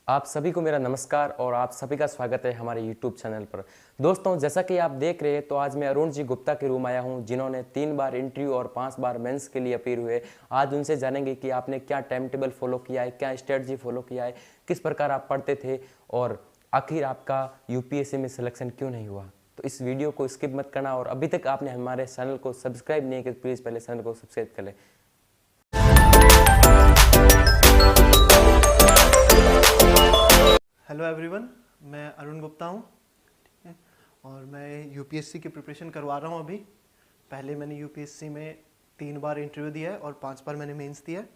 आप सभी को मेरा नमस्कार और आप सभी का स्वागत है हमारे YouTube चैनल पर। दोस्तों, जैसा कि आप देख रहे हैं तो आज मैं अरुण जी गुप्ता के रूम आया हूं, जिन्होंने 3 बार इंटरव्यू और 5 बार मेंस के लिए अपीयर हुए। आज उनसे जानेंगे कि आपने क्या टाइम टेबल फॉलो किया है, क्या स्ट्रेटजी फॉलो किया है, किस प्रकार आप पढ़ते थे और आखिर आपका यूपीएससी में सिलेक्शन क्यों नहीं हुआ। तो इस वीडियो को स्किप मत करना और अभी तक आपने हमारे चैनल को सब्सक्राइब नहीं किया तो प्लीज़ पहले चैनल को सब्सक्राइब कर लें। हेलो एवरीवन, मैं अरुण गुप्ता हूँ। ठीक है, और मैं यूपीएससी की प्रिपरेशन करवा रहा हूँ अभी। पहले मैंने यूपीएससी में 3 बार इंटरव्यू दिया है और 5 बार मैंने मेंस दिया है।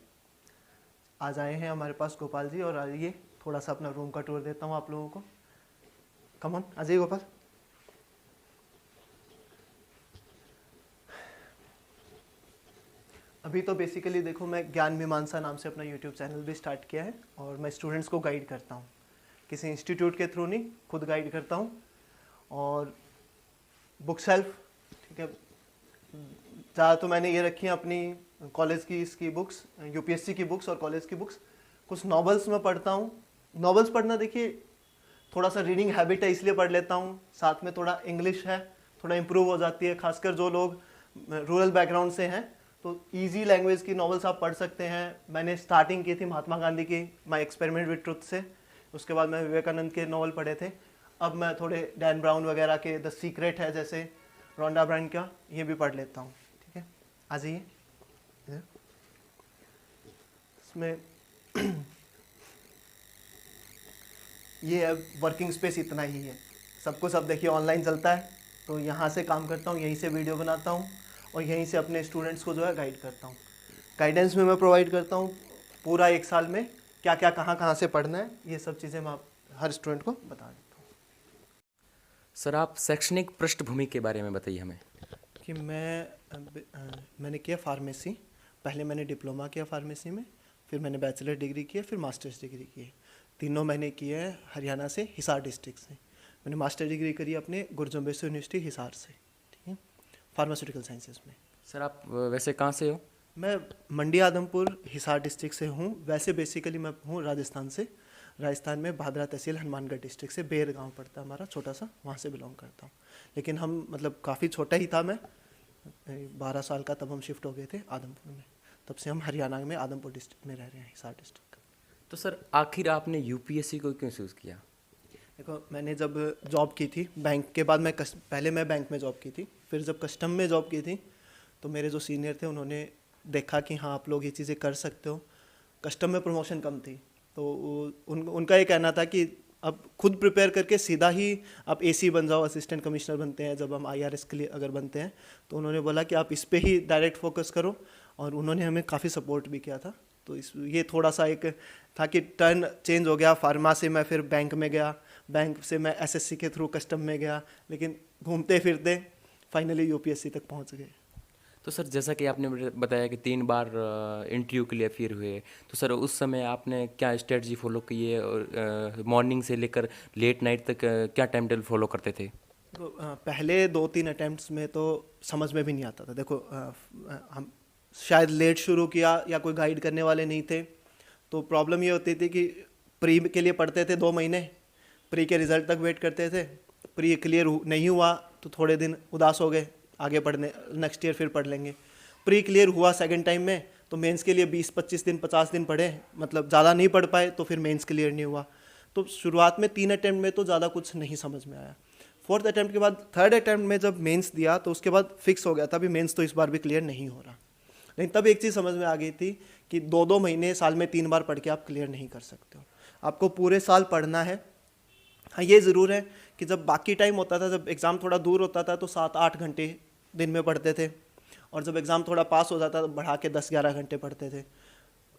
आज आए हैं हमारे पास गोपाल जी, और आइए थोड़ा सा अपना रूम का टूर देता हूँ आप लोगों को। कम ऑन, आ जाइए गोपाल। अभी तो बेसिकली देखो, मैं ज्ञान मीमांसा नाम से अपना यूट्यूब चैनल भी स्टार्ट किया है और मैं स्टूडेंट्स को गाइड करता हूँ। किसी इंस्टीट्यूट के थ्रू नहीं, खुद गाइड करता हूँ। और बुक सेल्फ, ठीक है, ज़्यादा तो मैंने ये रखी है अपनी कॉलेज की इसकी बुक्स, यूपीएससी की बुक्स और कॉलेज की बुक्स। कुछ नॉवेल्स मैं पढ़ता हूँ। नॉवेल्स पढ़ना देखिए, थोड़ा सा रीडिंग हैबिट है इसलिए पढ़ लेता हूँ। साथ में थोड़ा इंग्लिश है, थोड़ा इम्प्रूव हो जाती है। खासकर जो लोग रूरल बैकग्राउंड से हैं तो इजी लैंग्वेज की नॉवेल्स आप पढ़ सकते हैं। मैंने स्टार्टिंग की थी महात्मा गांधी की माई एक्सपेरिमेंट विद ट्रुथ से। उसके बाद मैं विवेकानंद के नॉवल पढ़े थे। अब मैं थोड़े डैन ब्राउन वगैरह के, द सीक्रेट है जैसे, रोंडा ब्रांड का, ये भी पढ़ लेता हूँ। ठीक है, आ जाइए। इसमें ये है वर्किंग स्पेस, इतना ही है। सब कुछ अब देखिए ऑनलाइन चलता है, तो यहाँ से काम करता हूँ, यहीं से वीडियो बनाता हूँ और यहीं से अपने स्टूडेंट्स को जो है गाइड करता हूँ। गाइडेंस में मैं प्रोवाइड करता हूँ पूरा 1 साल में क्या क्या कहाँ से पढ़ना है, ये सब चीज़ें मैं हर स्टूडेंट को बता देता हूँ। सर, आप शैक्षणिक पृष्ठभूमि के बारे में बताइए हमें। कि मैंने किया फार्मेसी। पहले मैंने डिप्लोमा किया फार्मेसी में, फिर मैंने बैचलर डिग्री की है, फिर मास्टर्स डिग्री की है। तीनों मैंने किए हैं हरियाणा से, हिसार डिस्ट्रिक्ट से। मैंने मास्टर डिग्री करी अपने गुरजम्बेश्वर यूनिवर्सिटी हिसार से, ठीक है, फार्मास्यूटिकल साइंसेज में। सर, आप वैसे कहाँ से हो? मैं मंडी आदमपुर हिसार डिस्ट्रिक्ट से हूँ। वैसे बेसिकली मैं हूँ राजस्थान से। राजस्थान में भादरा तहसील हनुमानगढ़ डिस्ट्रिक्ट से बेर गांव पड़ता है हमारा, छोटा सा, वहाँ से बिलोंग करता हूँ। लेकिन हम मतलब काफ़ी छोटा ही था मैं, 12 साल का, तब हम शिफ्ट हो गए थे आदमपुर में। तब से हम हरियाणा में आदमपुर डिस्ट्रिक्ट में रह रहे हैं, हिसार डिस्ट्रिक्ट। तो सर, आखिर आपने यूपीएससी को क्यों चूज़ किया? देखो, मैंने जब जॉब की थी बैंक के बाद, पहले मैं बैंक में जॉब की थी, फिर जब कस्टम में जॉब की थी तो मेरे जो सीनियर थे उन्होंने देखा कि हाँ आप लोग ये चीज़ें कर सकते हो। कस्टम में प्रमोशन कम थी, तो उनका ये कहना था कि अब खुद प्रिपेयर करके सीधा ही आप एसी बन जाओ, असिस्टेंट कमिश्नर बनते हैं जब हम आईआरएस के लिए अगर बनते हैं। तो उन्होंने बोला कि आप इस पे ही डायरेक्ट फोकस करो, और उन्होंने हमें काफ़ी सपोर्ट भी किया था। तो ये थोड़ा सा एक था कि टर्न चेंज हो गया। फार्मा से मैं फिर बैंक में गया, बैंक से मैं एसएससी के थ्रू कस्टम में गया, लेकिन घूमते फिरते फाइनली यूपीएससी तक पहुंच गए। तो सर, जैसा कि आपने बताया कि 3 बार इंटरव्यू के लिए फिर हुए, तो सर उस समय आपने क्या स्ट्रेटजी फॉलो की है और मॉर्निंग से लेकर लेट नाइट तक क्या टाइम टेबल फॉलो करते थे? तो पहले 2-3 अटैम्प्ट्स में तो समझ में भी नहीं आता था। देखो, हम शायद लेट शुरू किया या कोई गाइड करने वाले नहीं थे, तो प्रॉब्लम ये होती थी कि प्री के लिए पढ़ते थे 2 महीने, प्री के रिजल्ट तक वेट करते थे। प्री क्लियर नहीं हुआ तो थोड़े दिन उदास हो गए, आगे पढ़ने, नेक्स्ट ईयर फिर पढ़ लेंगे। प्री क्लियर हुआ सेकंड टाइम में तो मेंस के लिए 20-25 दिन 50 दिन पढ़े, मतलब ज़्यादा नहीं पढ़ पाए, तो फिर मेंस क्लियर नहीं हुआ। तो शुरुआत में 3 अटैम्प्ट में तो ज़्यादा कुछ नहीं समझ में आया। 4th अटैम्प्ट के बाद 3rd अटैम्प्ट में जब मेंस दिया तो उसके बाद फिक्स हो गया था भी मेंस तो इस बार भी क्लियर नहीं हो रहा। लेकिन तब एक चीज़ समझ में आ गई थी कि 2-2 महीने साल में 3 बार पढ़ के आप क्लियर नहीं कर सकते हो, आपको पूरे साल पढ़ना है। हाँ, ये ज़रूर है कि जब बाकी टाइम होता था, जब एग्ज़ाम थोड़ा दूर होता था तो 7-8 घंटे दिन में पढ़ते थे, और जब एग्ज़ाम थोड़ा पास हो जाता तो बढ़ा के 10-11 घंटे पढ़ते थे।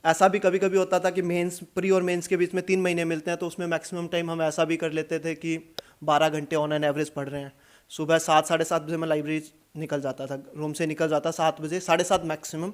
ऐसा भी कभी कभी होता था कि मेंस, प्री और मेंस के बीच में 3 महीने मिलते हैं, तो उसमें मैक्सिमम टाइम हम ऐसा भी कर लेते थे कि 12 घंटे ऑन एन एवरेज पढ़ रहे हैं। सुबह 7-7:30 बजे मैं लाइब्रेरी निकल जाता था, रूम से निकल जाता 7 बजे, 7:30 मैक्सिमम,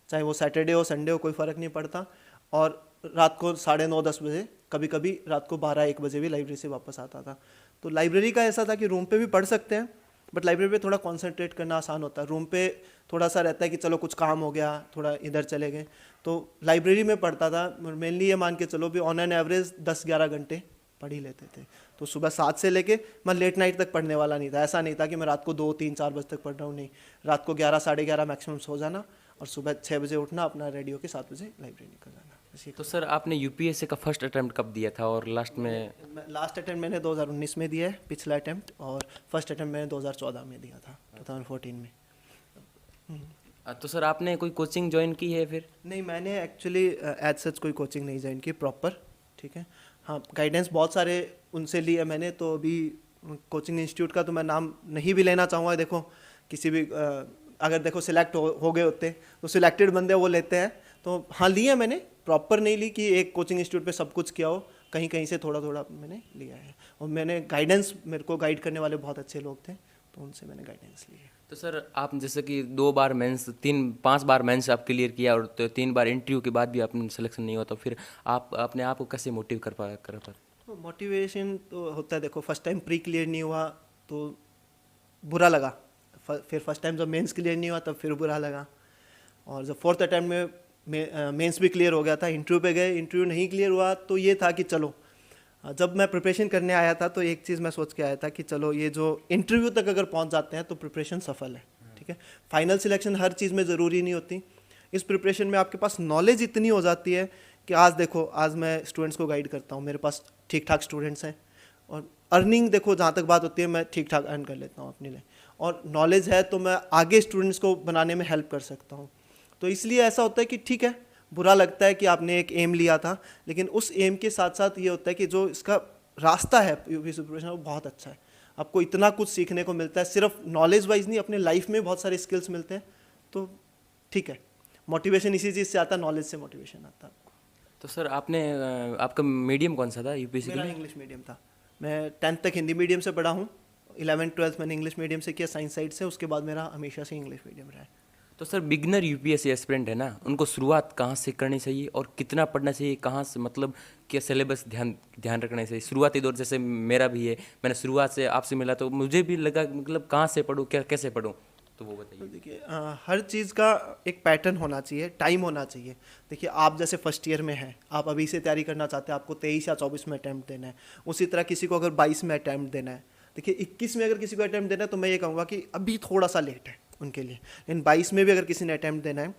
चाहे वो सैटरडे हो संडे हो कोई फ़र्क नहीं पड़ता। और रात को 9:30-10 बजे, कभी कभी रात को 12-1 बजे भी लाइब्रेरी से वापस आता था। तो लाइब्रेरी का ऐसा था कि रूम पे भी पढ़ सकते हैं, बट लाइब्रेरी पे थोड़ा कॉन्सेंट्रेट करना आसान होता है। रूम पे थोड़ा सा रहता है कि चलो कुछ काम हो गया, थोड़ा इधर चले गए। तो लाइब्रेरी में पढ़ता था, मेनली ये मान के चलो भी ऑन एन एवरेज 10-11 घंटे पढ़ ही लेते थे। तो सुबह 7 से लेके मैं लेट नाइट तक पढ़ने वाला नहीं था। ऐसा नहीं था कि मैं रात को 2-3-4 बजे तक पढ़ रहा हूँ, नहीं। रात को 11-11:30 मैक्सिमम सो जाना और सुबह 6 बजे उठना, अपना रेडी होकर 7 बजे लाइब्रेरी निकल जाना। तो सर आपने यूपीएससी का फर्स्ट अटेम्प्ट कब दिया था और लास्ट में? लास्ट अटेम्प्ट मैंने 2019 में दिया है, पिछला अटेम्प्ट, और फर्स्ट अटेम्प्ट मैंने 2014 में दिया था, 2014 में। तो सर आपने कोई कोचिंग ज्वाइन की है फिर? नहीं, मैंने एक्चुअली एज सच कोई कोचिंग नहीं ज्वाइन की प्रॉपर, ठीक है। हाँ, गाइडेंस बहुत सारे उनसे लिए मैंने। तो अभी कोचिंग इंस्टीट्यूट का तो मैं नाम नहीं भी लेना चाहूँगा। देखो किसी भी अगर देखो सिलेक्ट हो गए होते तो सिलेक्टेड बंदे वो लेते हैं। तो हाँ, लिए मैंने, प्रॉपर नहीं ली कि एक कोचिंग इंस्टीट्यूट पे सब कुछ किया हो, कहीं कहीं से थोड़ा थोड़ा मैंने लिया है। और मैंने गाइडेंस, मेरे को गाइड करने वाले बहुत अच्छे लोग थे, तो उनसे मैंने गाइडेंस ली है। तो सर आप जैसे कि 2 बार मेंस, 5 बार मेंस आप क्लियर किया और 3 बार इंटरव्यू के बाद भी आपने सिलेक्शन नहीं हुआ, तो फिर आप अपने आप को कैसे मोटिव कर पा? तो मोटिवेशन तो होता है, देखो फर्स्ट टाइम प्री क्लियर नहीं हुआ तो बुरा लगा, फिर फर्स्ट टाइम जब मेंस क्लियर नहीं हुआ तब फिर बुरा लगा, और जब फोर्थ अटैम्प्ट में मेंस भी क्लियर हो गया था, इंटरव्यू पे गए, इंटरव्यू नहीं क्लियर हुआ तो ये था कि चलो, जब मैं प्रिपरेशन करने आया था तो एक चीज़ मैं सोच के आया था कि चलो ये जो इंटरव्यू तक अगर पहुंच जाते हैं तो प्रिपरेशन सफल है, ठीक है। फाइनल सिलेक्शन हर चीज़ में ज़रूरी नहीं होती। इस प्रिपरेशन में आपके पास नॉलेज इतनी हो जाती है कि आज देखो, आज मैं स्टूडेंट्स को गाइड करता हूँ, मेरे पास ठीक ठाक स्टूडेंट्स हैं, और अर्निंग देखो जहाँ तक बात होती है मैं ठीक ठाक अर्न कर लेता हूँ अपने लिए, और नॉलेज है तो मैं आगे स्टूडेंट्स को बनाने में हेल्प कर सकता हूँ। तो इसलिए ऐसा होता है कि ठीक है, बुरा लगता है कि आपने एक एम लिया था, लेकिन उस एम के साथ साथ ये होता है कि जो इसका रास्ता है यूपीएससी प्रिपरेशन वो बहुत अच्छा है। आपको इतना कुछ सीखने को मिलता है, सिर्फ नॉलेज वाइज नहीं, अपने लाइफ में बहुत सारे स्किल्स मिलते हैं। तो ठीक है, मोटिवेशन इसी चीज़ से आता है, नॉलेज से मोटिवेशन आता है आपको। तो सर आपने आपका मीडियम कौन सा था यूपीएससी के मेरा लिए? इंग्लिश मीडियम था। मैं 10th तक हिंदी मीडियम से पढ़ा हूँ, 11th-12th मैंने इंग्लिश मीडियम से किया, साइंस साइड से। उसके बाद मेरा हमेशा से इंग्लिश मीडियम रहा है। तो सर बिगनर यूपीएससी एस्पिरेंट है ना, उनको शुरुआत कहाँ से करनी चाहिए और कितना पढ़ना चाहिए, कहाँ से, मतलब क्या सिलेबस ध्यान रखना चाहिए? शुरुआती दौर जैसे मेरा भी है, मैंने शुरुआत से आपसे मिला तो मुझे भी लगा मतलब कहाँ से पढूं, क्या कैसे पढूं, तो वो तो बताइए। देखिए, हर चीज़ का एक पैटर्न होना चाहिए, टाइम होना चाहिए। देखिए, आप जैसे फर्स्ट ईयर में हैं, आप अभी से तैयारी करना चाहते हैं, आपको 23 या 24 में अटैम्प्ट देना है। उसी तरह किसी को अगर 22 में अटैम्प्ट देना है, देखिए 21 में अगर किसी को अटैम्प्ट देना है तो मैं ये कहूँगा कि अभी थोड़ा सा लेट है उनके लिए। लेकिन 22 में भी अगर किसी ने अटैम्प्ट देना है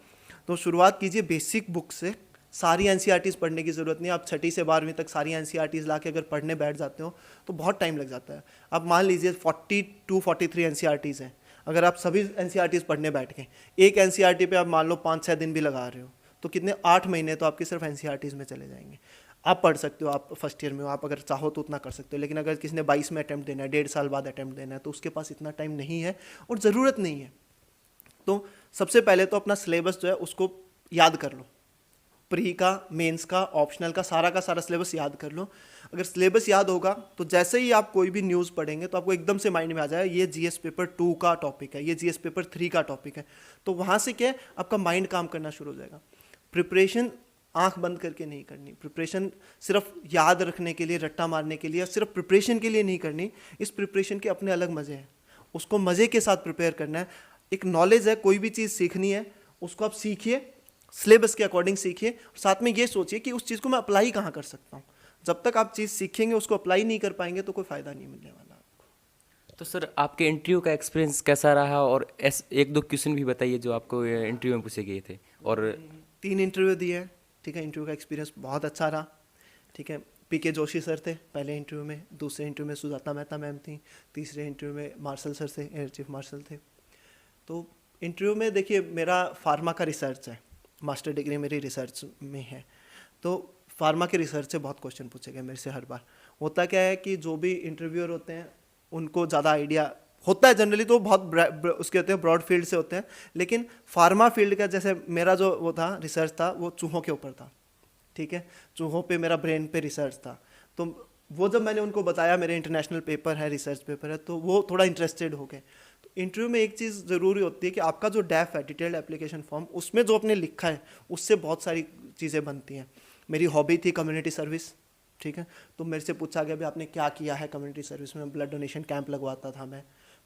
तो शुरुआत कीजिए बेसिक बुक से। सारी एनसीईआरटीज़ पढ़ने की ज़रूरत नहीं है। आप 6ठी से 12वीं तक सारी एनसीईआरटीज़ ला के अगर पढ़ने बैठ जाते हो तो बहुत टाइम लग जाता है। आप मान लीजिए 42-43 एनसीईआरटीज़ हैं, अगर आप सभी एनसीईआरटीज़ पढ़ने बैठ गए, एक एनसीईआरटी पे आप मान लो 5-6 दिन भी लगा रहे हो, तो कितने 8 महीने तो आपके सिर्फ एनसीईआरटीज़ में चले जाएंगे। आप पढ़ सकते हो, आप फर्स्ट ईयर में हो, आप अगर चाहो तो उतना कर सकते हो। लेकिन अगर किसी ने 22 में अटैम्प्ट देना है, 1.5 साल बाद अटैम्प्ट देना है, तो उसके पास इतना टाइम नहीं है और ज़रूरत नहीं है। तो सबसे पहले तो अपना सिलेबस जो है उसको याद कर लो। प्री का, मेंस का, ऑप्शनल का सारा सिलेबस याद कर लो। अगर सिलेबस याद होगा तो जैसे ही आप कोई भी न्यूज़ पढ़ेंगे तो आपको एकदम से माइंड में आ जाएगा ये जीएस पेपर 2 का टॉपिक है, ये जीएस पेपर 3 का टॉपिक है। तो वहाँ से क्या है, आपका माइंड काम करना शुरू हो जाएगा। प्रिपरेशन आंख बंद करके नहीं करनी। प्रिपरेशन सिर्फ याद रखने के लिए, रट्टा मारने के लिए, सिर्फ प्रिपरेशन के लिए नहीं करनी। इस प्रिपरेशन के अपने अलग मज़े हैं, उसको मज़े के साथ प्रिपेयर करना है। एक नॉलेज है, कोई भी चीज़ सीखनी है, उसको आप सीखिए, सिलेबस के अकॉर्डिंग सीखिए, और साथ में ये सोचिए कि उस चीज़ को मैं अप्लाई कहाँ कर सकता हूँ। जब तक आप चीज़ सीखेंगे, उसको अप्लाई नहीं कर पाएंगे तो कोई फ़ायदा नहीं मिलने वाला आपको। तो सर आपके इंटरव्यू का एक्सपीरियंस कैसा रहा, और एक दो क्वेश्चन भी बताइए जो आपको इंटरव्यू में पूछे गए थे। और 3 इंटरव्यू दिए हैं, ठीक है। इंटरव्यू का एक्सपीरियंस बहुत अच्छा रहा, ठीक है। पीके जोशी सर थे पहले इंटरव्यू में, दूसरे इंटरव्यू में सुजाता मेहता मैम थी, तीसरे इंटरव्यू में मार्शल सर थे, एयर चीफ मार्शल थे। तो इंटरव्यू में देखिए, मेरा फार्मा का रिसर्च है, मास्टर डिग्री मेरी रिसर्च में है, तो फार्मा के रिसर्च से बहुत क्वेश्चन पूछे गए मेरे से हर बार। होता क्या है कि जो भी इंटरव्यूअर होते हैं उनको ज़्यादा आइडिया होता है जनरली, तो बहुत उसके होते हैं, ब्रॉड फील्ड से होते हैं। लेकिन फार्मा फील्ड का, जैसे मेरा जो वो था रिसर्च था, वो चूहों के ऊपर था, ठीक है। चूहों पे मेरा ब्रेन पे रिसर्च था। तो वो जब मैंने उनको बताया मेरे इंटरनेशनल पेपर है, रिसर्च पेपर है, तो वो थोड़ा इंटरेस्टेड हो गए। तो इंटरव्यू में एक चीज़ ज़रूरी होती है कि आपका जो डैफ है, डिटेल्ड एप्लीकेशन फॉर्म, उसमें जो आपने लिखा है उससे बहुत सारी चीज़ें बनती हैं। मेरी हॉबी थी कम्युनिटी सर्विस, ठीक है। तो मेरे से पूछा गया भी आपने क्या किया है कम्युनिटी सर्विस में। ब्लड डोनेशन कैंप लगवाता था मैं,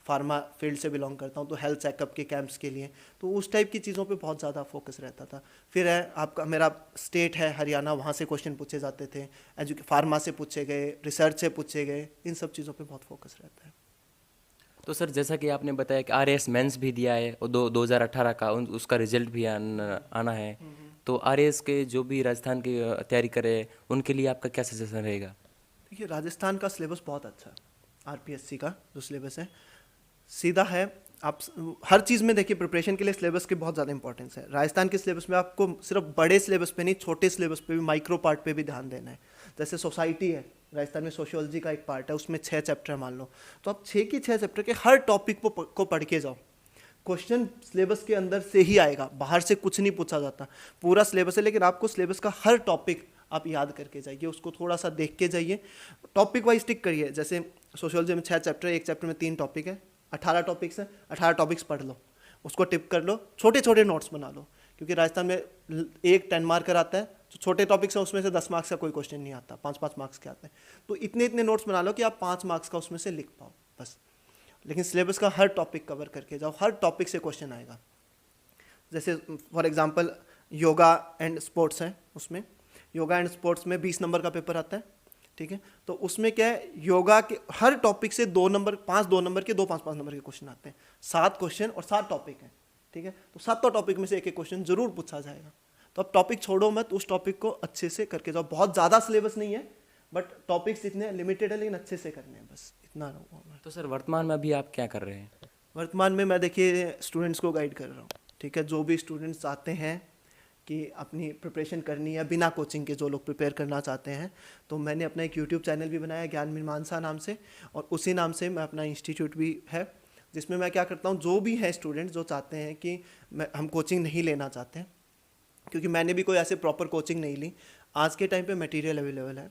फार्मा फील्ड से बिलोंग करता हूँ, तो हेल्थ चेकअप के कैंप्स के लिए, तो उस टाइप की चीज़ों पे बहुत ज़्यादा फोकस रहता था। फिर है आपका, मेरा स्टेट है हरियाणा, वहाँ से क्वेश्चन पूछे जाते थे, फार्मा से पूछे गए, रिसर्च से पूछे गए, इन सब चीज़ों पे बहुत फोकस रहता है। तो सर जैसा कि आपने बताया कि आरएएस मेंस भी दिया है और 2018 का उसका रिजल्ट भी आना है, तो आरएएस के जो भी राजस्थान की तैयारी करे उनके लिए आपका क्या सजेशन रहेगा? देखिए, राजस्थान का सिलेबस बहुत अच्छा है। आरपीएससी का जो सिलेबस है सीधा है। आप हर चीज़ में देखिए, प्रिपरेशन के लिए सिलेबस की बहुत ज़्यादा इंपॉर्टेंस है। राजस्थान के सिलेबस में आपको सिर्फ बड़े सिलेबस पे नहीं, छोटे सिलेबस पे भी, माइक्रो पार्ट पे भी ध्यान देना है। जैसे सोसाइटी है, राजस्थान में सोशियोलॉजी का एक पार्ट है, उसमें 6 चैप्टर है मान लो, तो आप 6 की 6 चैप्टर के हर टॉपिक को पढ़ के जाओ। क्वेश्चन सिलेबस के अंदर से ही आएगा, बाहर से कुछ नहीं पूछा जाता। पूरा सिलेबस है, लेकिन आपको सिलेबस का हर टॉपिक आप याद करके जाइए, उसको थोड़ा सा देख के जाइए, टॉपिक वाइज टिक करिए। जैसे सोशियोलॉजी में 6 चैप्टर है, एक चैप्टर में 3 टॉपिक है, 18 टॉपिक्स है, 18 टॉपिक्स पढ़ लो, उसको टिप कर लो, छोटे छोटे नोट्स बना लो, क्योंकि राजस्थान में एक 10 मार्कर आता है, तो छोटे टॉपिक्स है उसमें से 10 मार्क्स का कोई क्वेश्चन नहीं आता, 5-5 मार्क्स के आते हैं। तो इतने इतने नोट्स बना लो कि आप 5 मार्क्स का उसमें से लिख पाओ बस। लेकिन सिलेबस का हर टॉपिक कवर करके जाओ, हर टॉपिक से क्वेश्चन आएगा। जैसे for example yoga and sports है, उसमें योगा एंड स्पोर्ट्स में 20 नंबर का पेपर आता है, ठीक है। तो उसमें क्या है, योगा के हर टॉपिक से 2 नंबर, 2 नंबर के 2 5 नंबर के क्वेश्चन आते हैं। 7 क्वेश्चन और 7 टॉपिक हैं, ठीक है। तो 7 टॉपिक में से एक एक क्वेश्चन जरूर पूछा जाएगा। तो अब टॉपिक छोड़ो मत, उस टॉपिक को अच्छे से करके जाओ। बहुत ज़्यादा सिलेबस नहीं है, बट टॉपिक्स इतने लिमिटेड है, लेकिन अच्छे से करने हैं, बस इतना। तो सर वर्तमान में अभी आप क्या कर रहे हैं? वर्तमान में मैं देखिए स्टूडेंट्स को गाइड कर रहा हूँ, ठीक है। जो भी स्टूडेंट्स चाहते हैं कि अपनी प्रिपरेशन करनी है बिना कोचिंग के, जो लोग प्रिपेयर करना चाहते हैं, तो मैंने अपना एक यूट्यूब चैनल भी बनाया ज्ञान मीमांसा नाम से, और उसी नाम से मैं अपना इंस्टीट्यूट भी है, जिसमें मैं क्या करता हूँ, जो भी है स्टूडेंट्स जो चाहते हैं कि हम कोचिंग नहीं लेना चाहते हैं, क्योंकि मैंने भी कोई ऐसे प्रॉपर कोचिंग नहीं ली। आज के टाइम पे मटेरियल अवेलेबल है,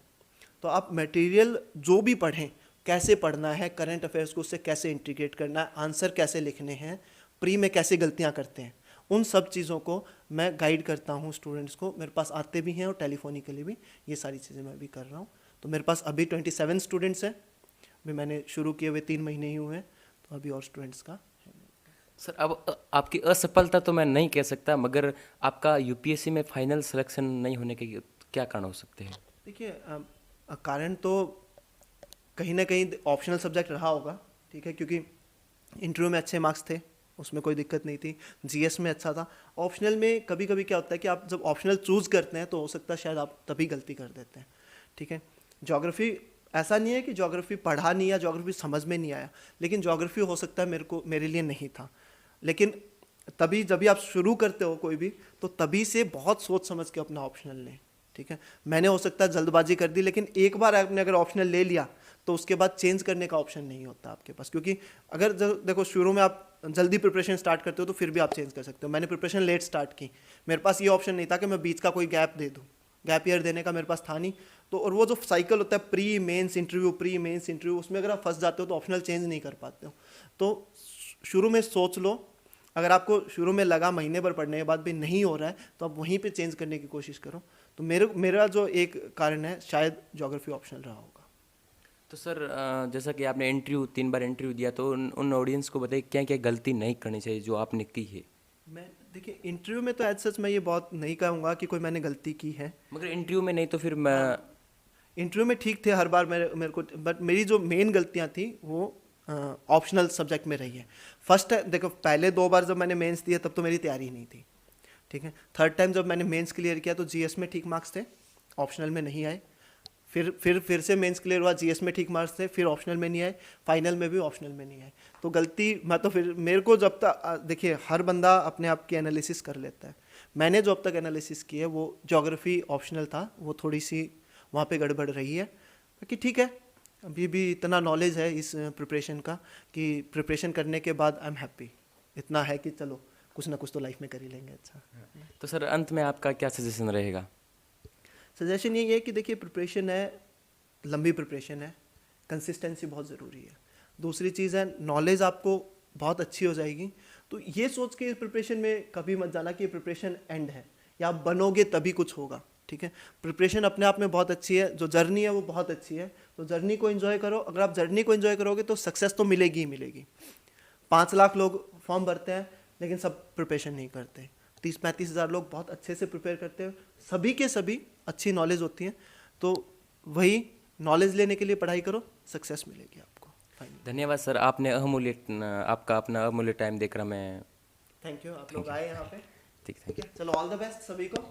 तो आप मटेरियल जो भी पढ़ें, कैसे पढ़ना है, करंट अफेयर्स को उससे कैसे इंटीग्रेट करना है, आंसर कैसे लिखने हैं, प्री में कैसे गलतियाँ करते हैं, उन सब चीज़ों को मैं गाइड करता हूँ स्टूडेंट्स को। मेरे पास आते भी हैं और टेलीफोनिकली भी, ये सारी चीज़ें मैं भी कर रहा हूँ। तो मेरे पास अभी 27 स्टूडेंट्स हैं, अभी मैंने शुरू किए हुए 3 महीने ही हुए हैं, तो अभी और स्टूडेंट्स का। सर अब आपकी असफलता तो मैं नहीं कह सकता, मगर आपका यूपीएससी में फाइनल सिलेक्शन नहीं होने के क्या कारण हो सकते हैं? देखिए, कारण तो कहीं ना कहीं ऑप्शनल सब्जेक्ट रहा होगा, ठीक है, क्योंकि इंटरव्यू में अच्छे मार्क्स थे, उसमें कोई दिक्कत नहीं थी, जीएस में अच्छा था। ऑप्शनल में कभी कभी क्या होता है कि आप जब ऑप्शनल चूज़ करते हैं तो हो सकता है शायद आप तभी गलती कर देते हैं, ठीक है। ज्योग्राफी ऐसा नहीं है कि ज्योग्राफी पढ़ा नहीं या ज्योग्राफी समझ में नहीं आया, लेकिन ज्योग्राफी हो सकता है मेरे लिए नहीं था। लेकिन तभी जब भी आप शुरू करते हो कोई भी, तो तभी से बहुत सोच समझ के अपना ऑप्शनल लें, ठीक है। मैंने हो सकता है जल्दबाजी कर दी, लेकिन एक बार आपने अगर ऑप्शनल ले लिया तो उसके बाद चेंज करने का ऑप्शन नहीं होता आपके पास, क्योंकि अगर देखो शुरू में आप जल्दी प्रिपरेशन स्टार्ट करते हो तो फिर भी आप चेंज कर सकते हो। मैंने प्रिपरेशन लेट स्टार्ट की, मेरे पास ये ऑप्शन नहीं था कि मैं बीच का कोई गैप दे दूँ, गैप ईयर देने का मेरे पास था नहीं। तो और वो जो साइकिल होता है प्री मेंस इंटरव्यू, उसमें अगर आप फंस जाते हो तो ऑप्शनल चेंज नहीं कर पाते हो। तो शुरू में सोच लो, अगर आपको शुरू में लगा महीने भर पढ़ने के बाद भी नहीं हो रहा है, तो आप वहीं पे चेंज करने की कोशिश करो। तो मेरा जो एक कारण है, शायद ज्योग्राफी ऑप्शनल रहा होगा। तो सर जैसा कि आपने 3 बार इंटरव्यू दिया, तो उन ऑडियंस को बताइए क्या क्या गलती नहीं करनी चाहिए जो आपने की है। मैं देखिए इंटरव्यू में तो एज सच मैं ये बहुत नहीं कहूँगा कि कोई मैंने गलती की है, मगर इंटरव्यू में नहीं तो फिर मैं इंटरव्यू में ठीक थे हर बार मेरे को, बट मेरी जो मेन गलतियाँ थी वो ऑप्शनल सब्जेक्ट में रही है। फर्स्ट देखो, पहले 2 बार जब मैंने मेंस दिया तब तो मेरी तैयारी नहीं थी, ठीक है। थर्ड टाइम जब मैंने मेंस क्लियर किया तो जीएस में ठीक मार्क्स थे, ऑप्शनल में नहीं आए। फिर से मेंस क्लियर हुआ, जीएस में ठीक मार्क्स थे, फिर ऑप्शनल में नहीं आए, फाइनल में भी ऑप्शनल में नहीं आए। तो गलती मैं तो फिर मेरे को जब तक देखिए हर बंदा अपने आप की एनालिसिस कर लेता है, मैंने जो अब तक एनालिसिस की है वो ज्योग्राफी ऑप्शनल था, वो थोड़ी सी वहाँ पे गड़बड़ रही है। बाकी ठीक है, अभी भी इतना नॉलेज है इस प्रिपरेशन का कि प्रिपरेशन करने के बाद आई एम हैप्पी, इतना है कि चलो कुछ ना कुछ तो लाइफ में कर ही लेंगे। अच्छा, तो सर अंत में आपका क्या सजेशन रहेगा? सजेशन ये है कि देखिए प्रिपरेशन है, लंबी प्रिपरेशन है, कंसिस्टेंसी बहुत ज़रूरी है। दूसरी चीज़ है, नॉलेज आपको बहुत अच्छी हो जाएगी। तो ये सोच के इस प्रिपरेशन में कभी मत जाना कि प्रिपरेशन एंड है या आप बनोगे तभी कुछ होगा, ठीक है। प्रिपरेशन अपने आप में बहुत अच्छी है, जो जर्नी है वो बहुत अच्छी है, तो जर्नी को एंजॉय करो। अगर आप जर्नी को एंजॉय करोगे तो सक्सेस तो मिलेगी ही मिलेगी। 5 लाख लोग फॉर्म भरते हैं लेकिन सब प्रिपरेशन नहीं करते। 30-35 हज़ार लोग बहुत अच्छे से प्रिपेयर करते हैं, सभी के सभी अच्छी नॉलेज होती है। तो वही नॉलेज लेने के लिए पढ़ाई करो, सक्सेस मिलेगी आपको फाइनली। धन्यवाद सर, आपने आपका अपना अमूल्य टाइम देकर हमें। थैंक यू, आप लोग आए यहाँ पे। ठीक है। ठीक है, चलो ऑल द बेस्ट सभी को।